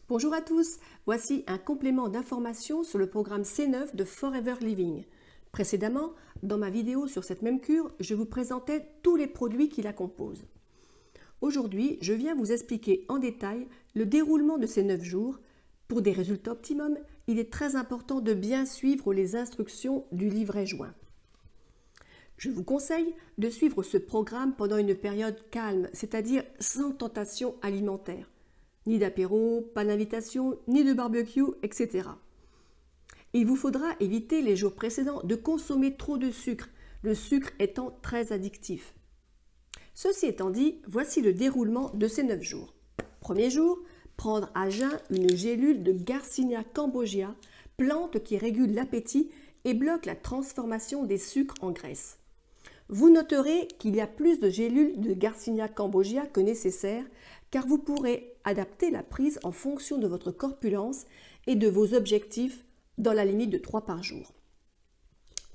Bonjour à tous, voici un complément d'information sur le programme C9 de Forever Living. Précédemment, dans ma vidéo sur cette même cure, je vous présentais tous les produits qui la composent. Aujourd'hui, je viens vous expliquer en détail le déroulement de ces 9 jours. Pour des résultats optimums, il est très important de bien suivre les instructions du livret joint. Je vous conseille de suivre ce programme pendant une période calme, c'est-à-dire sans tentation alimentaire. Ni d'apéro, pas d'invitation, ni de barbecue, etc. Il vous faudra éviter les jours précédents de consommer trop de sucre, le sucre étant très addictif. Ceci étant dit, voici le déroulement de ces 9 jours. Premier jour, prendre à jeun une gélule de Garcinia cambogia, plante qui régule l'appétit et bloque la transformation des sucres en graisse. Vous noterez qu'il y a plus de gélules de Garcinia cambogia que nécessaire, car vous pourrez adapter la prise en fonction de votre corpulence et de vos objectifs dans la limite de 3 par jour.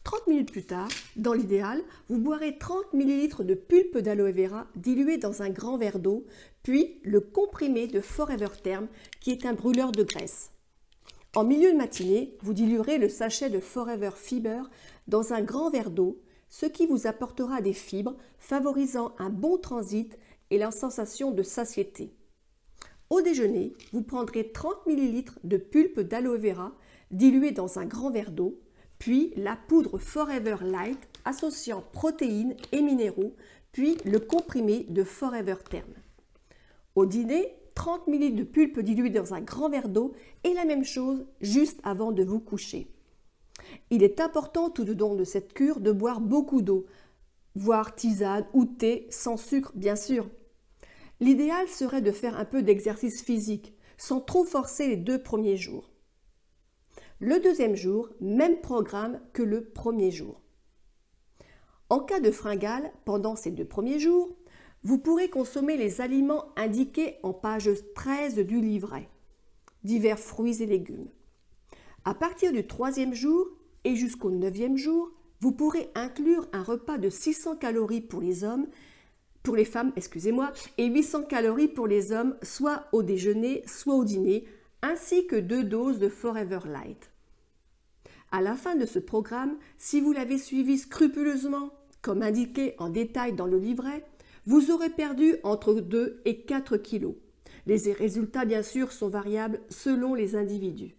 30 minutes plus tard, dans l'idéal, vous boirez 30 ml de pulpe d'aloe vera diluée dans un grand verre d'eau, puis le comprimé de Forever Term qui est un brûleur de graisse. En milieu de matinée, vous diluerez le sachet de Forever Fiber dans un grand verre d'eau, ce qui vous apportera des fibres, favorisant un bon transit et la sensation de satiété. Au déjeuner, vous prendrez 30 ml de pulpe d'aloe vera diluée dans un grand verre d'eau, puis la poudre Forever Light associant protéines et minéraux, puis le comprimé de Forever Term. Au dîner, 30 ml de pulpe diluée dans un grand verre d'eau et la même chose juste avant de vous coucher. Il est important tout au long de cette cure de boire beaucoup d'eau, voire tisane ou thé sans sucre bien sûr. L'idéal serait de faire un peu d'exercice physique, sans trop forcer les 2 premiers jours. Le deuxième jour, même programme que le premier jour. En cas de fringale, pendant ces 2 premiers jours, vous pourrez consommer les aliments indiqués en page 13 du livret, divers fruits et légumes. À partir du 3e jour et jusqu'au 9e jour, vous pourrez inclure un repas de 600 calories pour les femmes, et 800 calories pour les hommes, soit au déjeuner, soit au dîner, ainsi que 2 doses de Forever Light. À la fin de ce programme, si vous l'avez suivi scrupuleusement, comme indiqué en détail dans le livret, vous aurez perdu entre 2 et 4 kilos. Les résultats, bien sûr, sont variables selon les individus.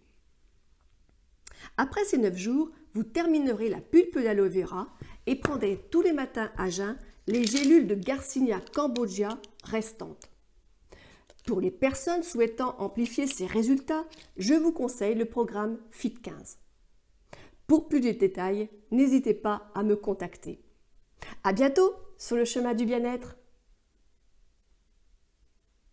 Après ces 9 jours, vous terminerez la pulpe d'aloe vera et prendrez tous les matins à jeun les gélules de Garcinia cambogia restantes. Pour les personnes souhaitant amplifier ces résultats, je vous conseille le programme Fit15. Pour plus de détails, n'hésitez pas à me contacter. À bientôt sur le chemin du bien-être.